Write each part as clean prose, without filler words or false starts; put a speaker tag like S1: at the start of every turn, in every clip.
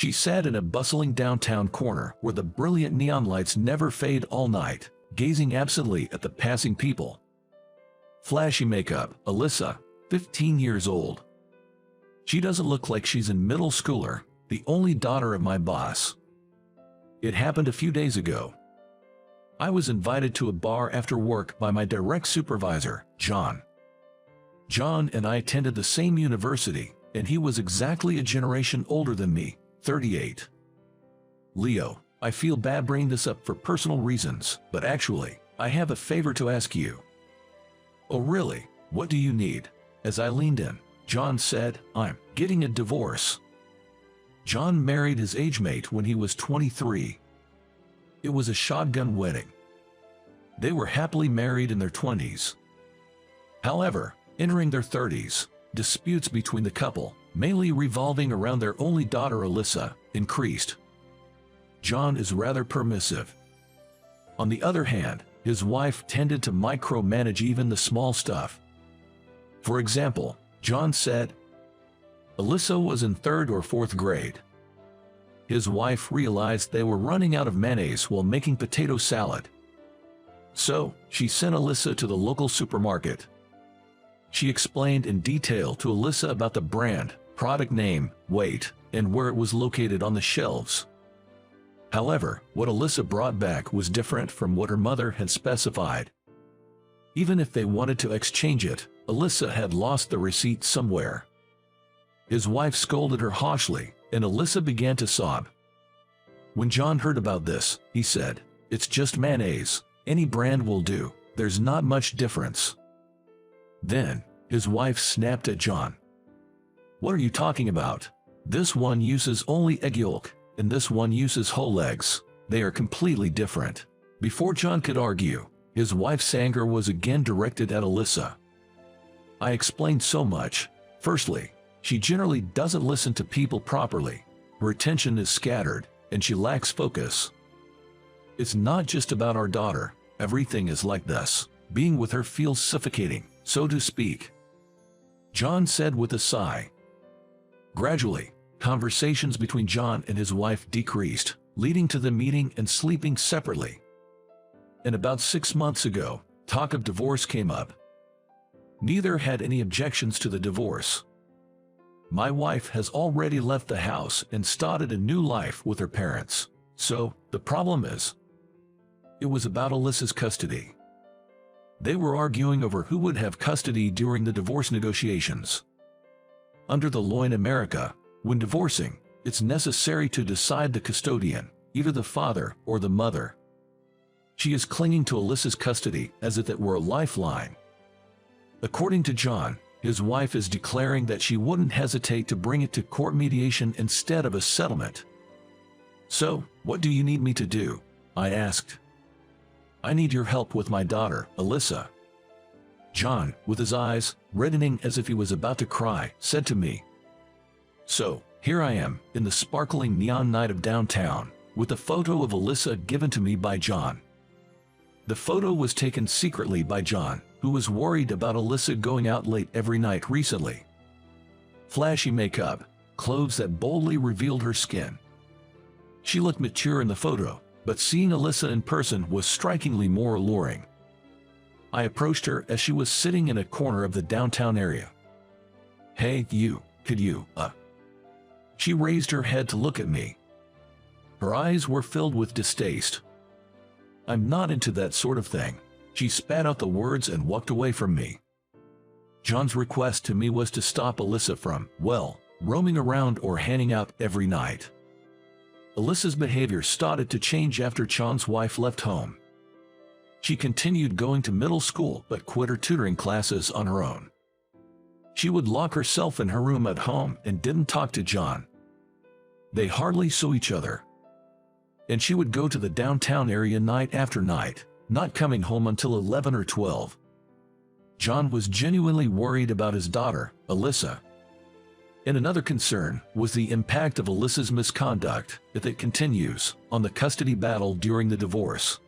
S1: She sat in a bustling downtown corner where the brilliant neon lights never fade all night, gazing absently at the passing people. Flashy makeup, Alyssa, 15 years old. She doesn't look like she's in middle schooler, the only daughter of my boss. It happened a few days ago. I was invited to a bar after work by my direct supervisor, John. John and I attended the same university, and he was exactly a generation older than me, 38. Leo, I feel bad bringing this up for personal reasons, but actually, I have a favor to ask you. Oh really? What do you need? As I leaned in, John said, I'm getting a divorce. John married his age mate when he was 23. It was a shotgun wedding. They were happily married in their 20s. However, entering their 30s, disputes between the couple, mainly revolving around their only daughter Alyssa, increased. John is rather permissive. On the other hand, his wife tended to micromanage even the small stuff. For example, John said, Alyssa was in 3rd or 4th grade. His wife realized they were running out of mayonnaise while making potato salad. So, she sent Alyssa to the local supermarket. She explained in detail to Alyssa about the brand, product name, weight, and where it was located on the shelves. However, what Alyssa brought back was different from what her mother had specified. Even if they wanted to exchange it, Alyssa had lost the receipt somewhere. His wife scolded her harshly, and Alyssa began to sob. When John heard about this, he said, "It's just mayonnaise. Any brand will do. There's not much difference." Then, his wife snapped at John. "What are you talking about? This one uses only egg yolk, and this one uses whole eggs. They are completely different." Before John could argue, his wife's anger was again directed at Alyssa. I explained so much. Firstly, she generally doesn't listen to people properly. Her attention is scattered, and she lacks focus. It's not just about our daughter. Everything is like this. Being with her feels suffocating, so to speak. John said with a sigh. Gradually, conversations between John and his wife decreased, leading to them meeting and sleeping separately. And about 6 months ago, talk of divorce came up. Neither had any objections to the divorce. My wife has already left the house and started a new life with her parents. So, the problem is, it was about Alyssa's custody. They were arguing over who would have custody during the divorce negotiations. Under the law in America, when divorcing, it's necessary to decide the custodian, either the father or the mother. She is clinging to Alyssa's custody as if it were a lifeline. According to John, his wife is declaring that she wouldn't hesitate to bring it to court mediation instead of a settlement. "So, what do you need me to do?" I asked. "I need your help with my daughter, Alyssa." John, with his eyes reddening as if he was about to cry, said to me, "So, here I am, in the sparkling neon night of downtown, with a photo of Alyssa given to me by John. The photo was taken secretly by John, who was worried about Alyssa going out late every night recently. Flashy makeup, clothes that boldly revealed her skin. She looked mature in the photo, but seeing Alyssa in person was strikingly more alluring. I approached her as she was sitting in a corner of the downtown area. "Hey, you, could you, She raised her head to look at me. Her eyes were filled with distaste. "I'm not into that sort of thing." She spat out the words and walked away from me. John's request to me was to stop Alyssa from, well, roaming around or hanging out every night. Alyssa's behavior started to change after John's wife left home. She continued going to middle school but quit her tutoring classes on her own. She would lock herself in her room at home and didn't talk to John. They hardly saw each other. And she would go to the downtown area night after night, not coming home until 11 or 12. John was genuinely worried about his daughter, Alyssa. And another concern was the impact of Alyssa's misconduct, if it continues, on the custody battle during the divorce.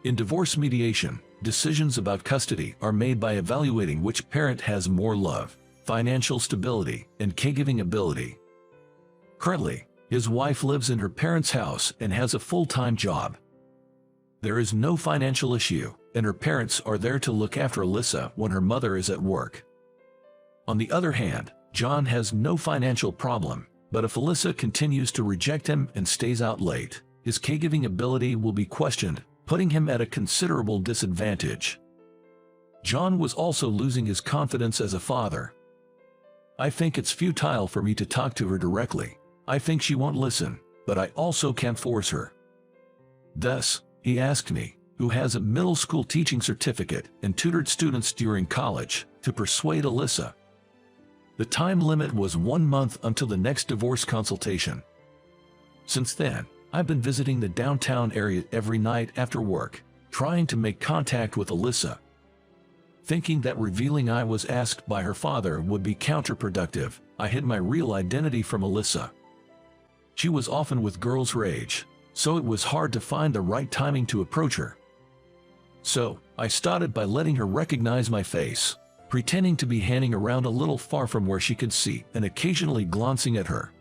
S1: In divorce mediation, decisions about custody are made by evaluating which parent has more love, financial stability, and caregiving ability. Currently, His wife lives in her parents' house and has a full-time job. There is no financial issue, and her parents are there to look after Alyssa when her mother is at work. On the other hand, John has no financial problem, but if Alyssa continues to reject him and stays out late, his caregiving ability will be questioned, putting him at a considerable disadvantage. John was also losing his confidence as a father. I think it's futile for me to talk to her directly. I think she won't listen, but I also can't force her. Thus, he asked me, who has a middle school teaching certificate and tutored students during college, to persuade Alyssa. The time limit was 1 month until the next divorce consultation. Since then, I've been visiting the downtown area every night after work, trying to make contact with Alyssa. Thinking that revealing I was asked by her father would be counterproductive, I hid my real identity from Alyssa. She was often with girls her age, so it was hard to find the right timing to approach her. So, I started by letting her recognize my face, pretending to be handing around a little far from where she could see and occasionally glancing at her.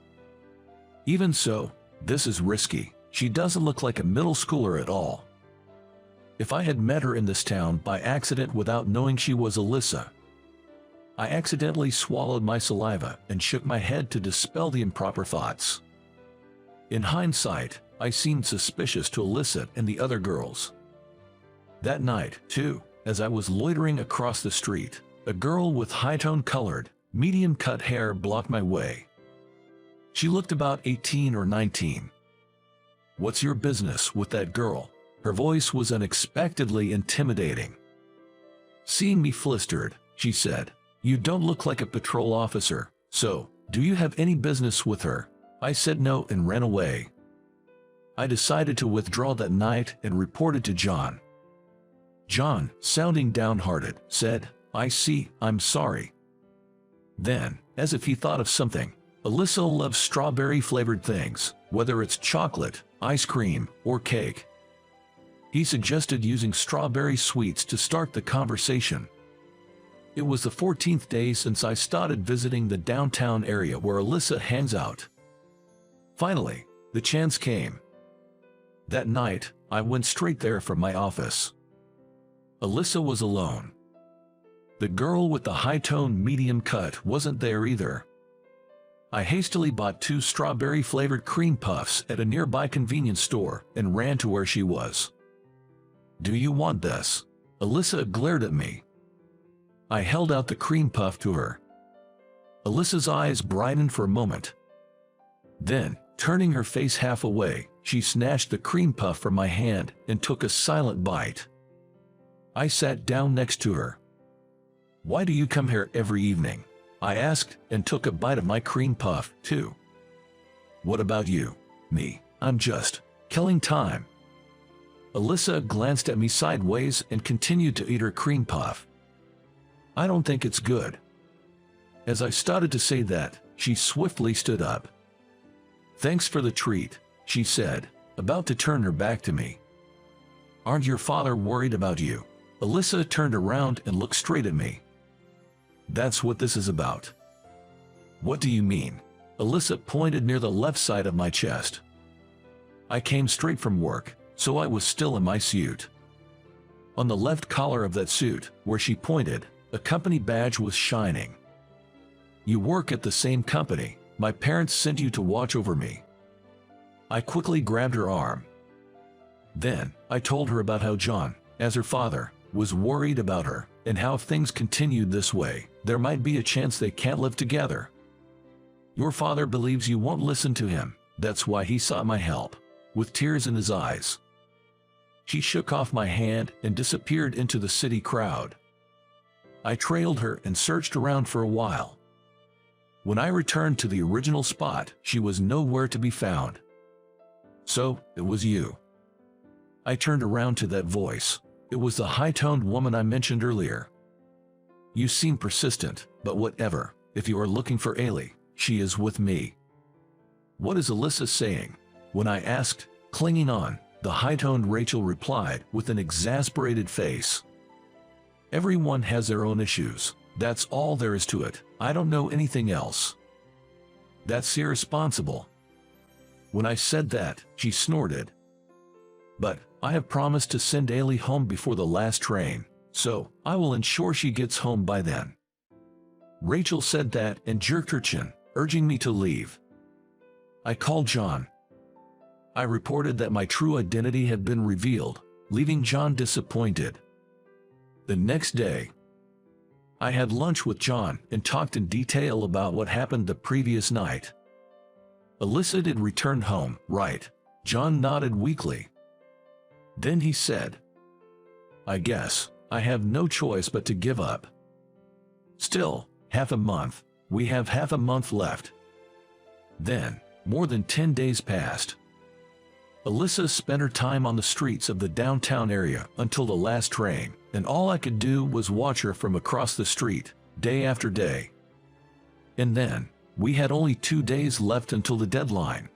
S1: Even so, this is risky. She doesn't look like a middle schooler at all. If I had met her in this town by accident without knowing she was Alyssa, I accidentally swallowed my saliva and shook my head to dispel the improper thoughts. In hindsight, I seemed suspicious to Alyssa and the other girls. That night, too, as I was loitering across the street, a girl with high-tone colored, medium-cut hair blocked my way. She looked about 18 or 19. "What's your business with that girl?" Her voice was unexpectedly intimidating. Seeing me flustered, she said, "You don't look like a patrol officer, so, do you have any business with her?" I said no and ran away. I decided to withdraw that night and reported to John. John, sounding downhearted, said, "I see, I'm sorry." Then, as if he thought of something, "Alyssa loves strawberry-flavored things, whether it's chocolate, ice cream, or cake." He suggested using strawberry sweets to start the conversation. It was the 14th day since I started visiting the downtown area where Alyssa hangs out. Finally, the chance came. That night, I went straight there from my office. Alyssa was alone. The girl with the high-tone medium cut wasn't there either. I hastily bought 2 strawberry-flavored cream puffs at a nearby convenience store and ran to where she was. "Do you want this?" Alyssa glared at me. I held out the cream puff to her. Alyssa's eyes brightened for a moment. Then, turning her face half away, she snatched the cream puff from my hand and took a silent bite. I sat down next to her. "Why do you come here every evening?" I asked, and took a bite of my cream puff, too. "What about you?" "Me, I'm just killing time." Alyssa glanced at me sideways and continued to eat her cream puff. "I don't think it's good." As I started to say that, she swiftly stood up. "Thanks for the treat," she said, about to turn her back to me. "Aren't your father worried about you?" Alyssa turned around and looked straight at me. "That's what this is about." "What do you mean?" Alyssa pointed near the left side of my chest. I came straight from work, so I was still in my suit. On the left collar of that suit, where she pointed, a company badge was shining. "You work at the same company. My parents sent you to watch over me." I quickly grabbed her arm. Then, I told her about how John, as her father, was worried about her, and how if things continued this way, there might be a chance they can't live together. "Your father believes you won't listen to him, that's why he sought my help," with tears in his eyes. She shook off my hand and disappeared into the city crowd. I trailed her and searched around for a while. When I returned to the original spot, she was nowhere to be found. "So, it was you." I turned around to that voice. It was the high-toned woman I mentioned earlier. "You seem persistent, but whatever. If you are looking for Ailey, she is with me." "What is Alyssa saying?" When I asked, clinging on, the high-toned Rachel replied with an exasperated face. "Everyone has their own issues. That's all there is to it. I don't know anything else." "That's irresponsible." When I said that, she snorted. But I have promised to send Ailey home before the last train, so I will ensure she gets home by then. Rachel said that and jerked her chin, urging me to leave. I called John. I reported that my true identity had been revealed, leaving John disappointed. The next day, I had lunch with John and talked in detail about what happened the previous night. Alyssa did return home, right? John nodded weakly. Then he said, I guess I have no choice but to give up. Still, half a month. We have half a month left. Then, more than 10 days passed. Alyssa spent her time on the streets of the downtown area until the last train, and all I could do was watch her from across the street, day after day. And then, we had only 2 days left until the deadline.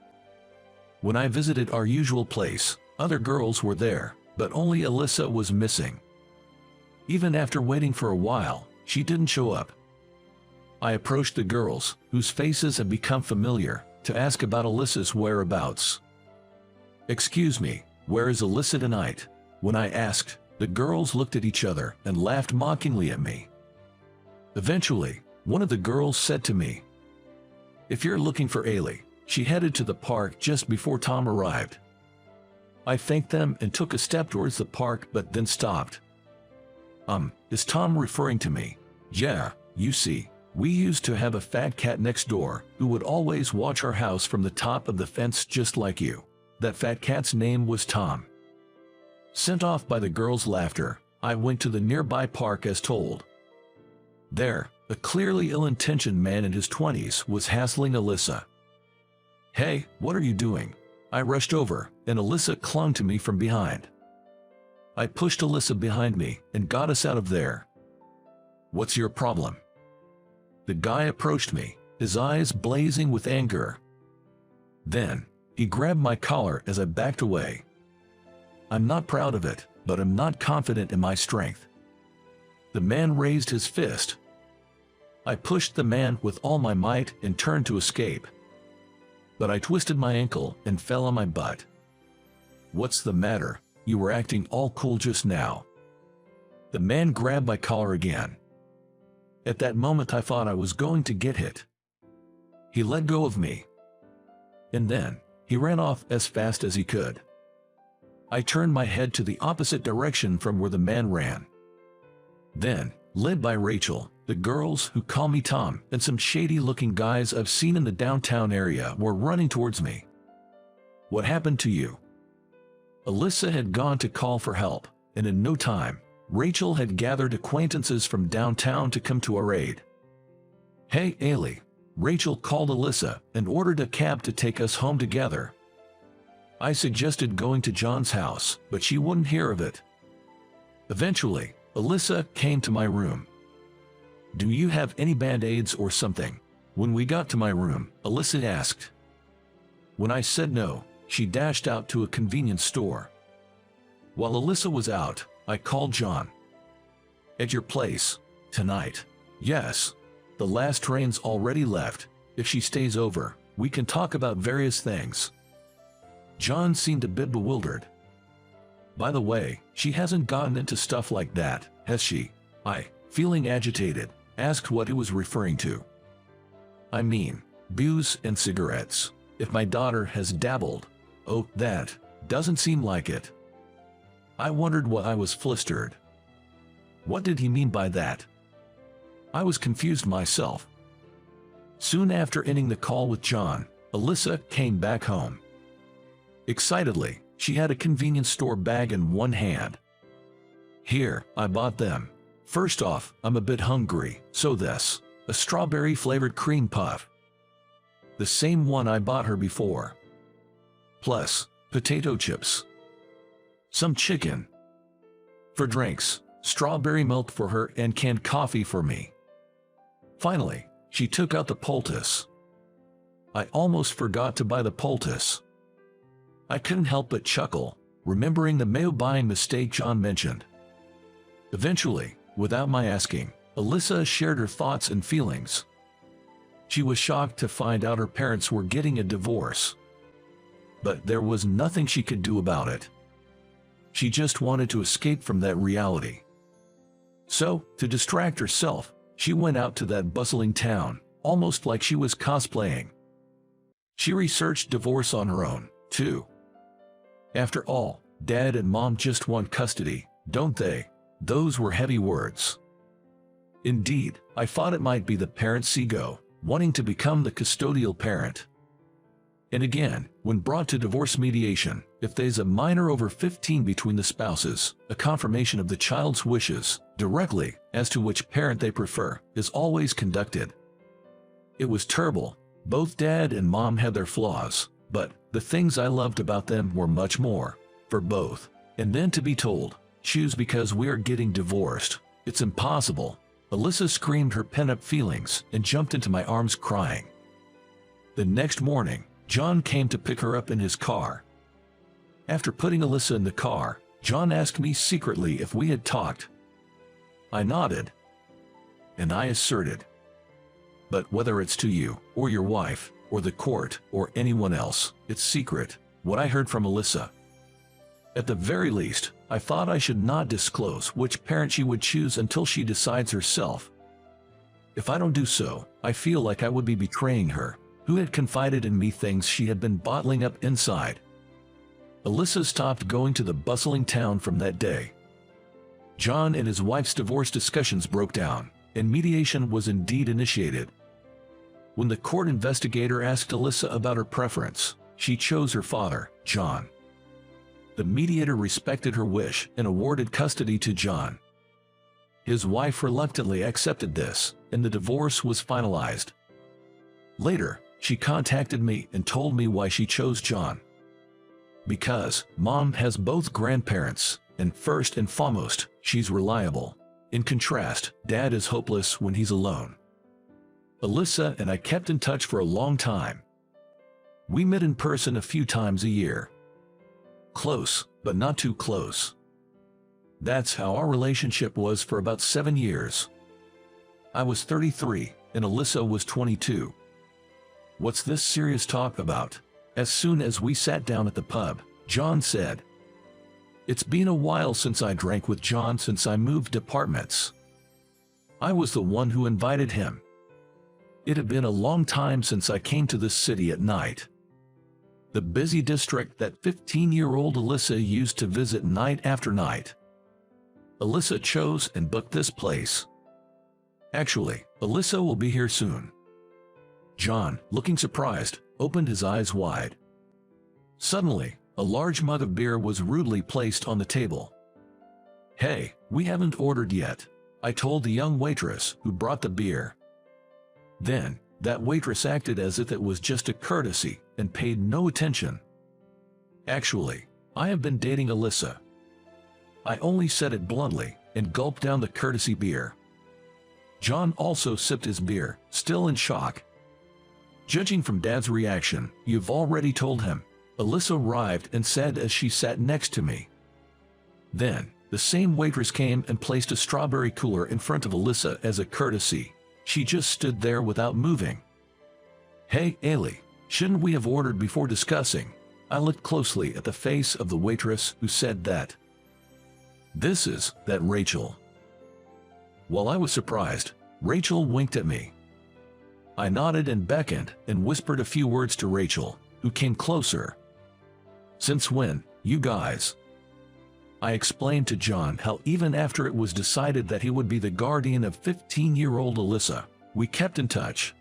S1: When I visited our usual place, other girls were there, but only Alyssa was missing. Even after waiting for a while, she didn't show up. I approached the girls, whose faces had become familiar, to ask about Alyssa's whereabouts. Excuse me, where is Alyssa tonight? When I asked, the girls looked at each other and laughed mockingly at me. Eventually, one of the girls said to me, if you're looking for Ailey, she headed to the park just before Tom arrived. I thanked them and took a step towards the park but then stopped. Is Tom referring to me? Yeah, you see, we used to have a fat cat next door who would always watch our house from the top of the fence just like you. That fat cat's name was Tom. Sent off by the girls' laughter, I went to the nearby park as told. There, a clearly ill-intentioned man in his 20s was hassling Alyssa. Hey, what are you doing? I rushed over, and Alyssa clung to me from behind. I pushed Alyssa behind me and got us out of there. What's your problem? The guy approached me, his eyes blazing with anger. Then, he grabbed my collar as I backed away. I'm not proud of it, but I'm not confident in my strength. The man raised his fist. I pushed the man with all my might and turned to escape. But I twisted my ankle and fell on my butt. What's the matter? You were acting all cool just now. The man grabbed my collar again. At that moment I thought I was going to get hit. He let go of me. And then, he ran off as fast as he could. I turned my head to the opposite direction from where the man ran. Then, led by Rachel, the girls who call me Tom and some shady-looking guys I've seen in the downtown area were running towards me. What happened to you? Alyssa had gone to call for help, and in no time, Rachel had gathered acquaintances from downtown to come to our aid. Hey, Ailey. Rachel called Alyssa and ordered a cab to take us home together. I suggested going to John's house, but she wouldn't hear of it. Eventually, Alyssa came to my room. Do you have any band-aids or something? When we got to my room, Alyssa asked. When I said no, she dashed out to a convenience store. While Alyssa was out, I called John. At your place, tonight. Yes. The last train's already left. If she stays over, we can talk about various things. John seemed a bit bewildered. By the way, she hasn't gotten into stuff like that, has she? I, feeling agitated, asked what he was referring to. I mean, booze and cigarettes. If my daughter has dabbled. Oh, that doesn't seem like it. I wondered why I was flustered. What did he mean by that? I was confused myself. Soon after ending the call with John, Alyssa came back home. Excitedly, she had a convenience store bag in one hand. Here, I bought them. First off, I'm a bit hungry, so this, a strawberry-flavored cream puff. The same one I bought her before. Plus, potato chips. Some chicken. For drinks, strawberry milk for her and canned coffee for me. Finally, she took out the poultice. I almost forgot to buy the poultice. I couldn't help but chuckle, remembering the mayo buying mistake John mentioned. Eventually, without my asking, Alyssa shared her thoughts and feelings. She was shocked to find out her parents were getting a divorce. but there was nothing she could do about it. She just wanted to escape from that reality. So, to distract herself, she went out to that bustling town, almost like she was cosplaying. She researched divorce on her own, too. After all, Dad and Mom just want custody, don't they? Those were heavy words. Indeed, I thought it might be the parent's ego, wanting to become the custodial parent. And again, when brought to divorce mediation, if there's a minor over 15 between the spouses, a confirmation of the child's wishes, directly, as to which parent they prefer, is always conducted. It was terrible. Both Dad and Mom had their flaws, but the things I loved about them were much more, for both. And then to be told, choose because we are getting divorced. It's impossible. Alyssa screamed her pent-up feelings and jumped into my arms crying. The next morning, John came to pick her up in his car. After putting Alyssa in the car, John asked me secretly if we had talked. I nodded, and I asserted, "But whether it's to you, or your wife, or the court, or anyone else, it's secret, what I heard from Alyssa. At the very least, I thought I should not disclose which parent she would choose until she decides herself. If I don't do so, I feel like I would be betraying her, who had confided in me things she had been bottling up inside." Alyssa stopped going to the bustling town from that day. John and his wife's divorce discussions broke down, and mediation was indeed initiated. When the court investigator asked Alyssa about her preference, she chose her father, John. The mediator respected her wish and awarded custody to John. His wife reluctantly accepted this, and the divorce was finalized. Later, she contacted me and told me why she chose John. Because Mom has both grandparents, and first and foremost, she's reliable. In contrast, Dad is hopeless when he's alone. Alyssa and I kept in touch for a long time. We met in person a few times a year. Close, but not too close. That's how our relationship was for about 7 years. I was 33, and Alyssa was 22. "What's this serious talk about?" As soon as we sat down at the pub, John said. "It's been a while since I drank with John since I moved apartments. I was the one who invited him. It had been a long time since I came to this city at night. The busy district that 15-year-old Alyssa used to visit night after night. Alyssa chose and booked this place. Actually, Alyssa will be here soon." John, looking surprised, opened his eyes wide. Suddenly, a large mug of beer was rudely placed on the table. "Hey, we haven't ordered yet," I told the young waitress who brought the beer. Then, that waitress acted as if it was just a courtesy and paid no attention. "Actually, I have been dating Alyssa." I only said it bluntly and gulped down the courtesy beer. John also sipped his beer, still in shock. "Judging from Dad's reaction, you've already told him," Alyssa arrived and said as she sat next to me. Then, the same waitress came and placed a strawberry cooler in front of Alyssa as a courtesy. She just stood there without moving. "Hey, Ailey, shouldn't we have ordered before discussing?" I looked closely at the face of the waitress who said that. "This is that Rachel." While I was surprised, Rachel winked at me. I nodded and beckoned and whispered a few words to Rachel, who came closer. "Since when, you guys?" I explained to John how even after it was decided that he would be the guardian of 15-year-old Alyssa, we kept in touch.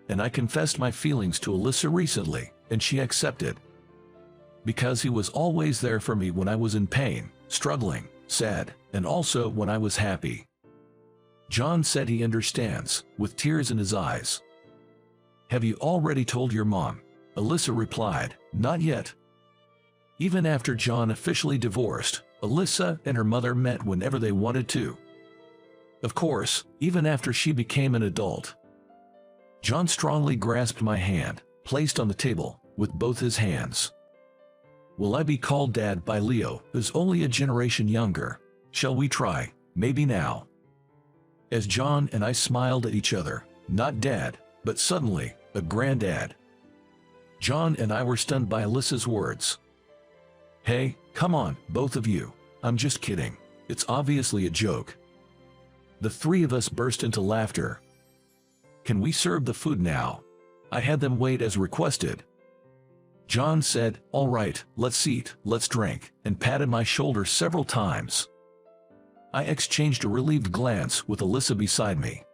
S1: And I confessed my feelings to Alyssa recently, and she accepted. Because he was always there for me when I was in pain, struggling, sad, and also when I was happy. John said he understands, with tears in his eyes. "Have you already told your mom?" Alyssa replied, "Not yet." Even after John officially divorced, Alyssa and her mother met whenever they wanted to. Of course, even after she became an adult. John strongly grasped my hand, placed on the table, with both his hands. "Will I be called Dad by Leo, who's only a generation younger? Shall we try, maybe now?" As John and I smiled at each other, not Dad, but suddenly, a granddad. John and I were stunned by Alyssa's words. Hey, come on, both of you. I'm just kidding. It's obviously a joke. The three of us burst into laughter. Can we serve the food now? I had them wait as requested. John said, all right, let's eat, let's drink, and patted my shoulder several times. I exchanged a relieved glance with Alyssa beside me.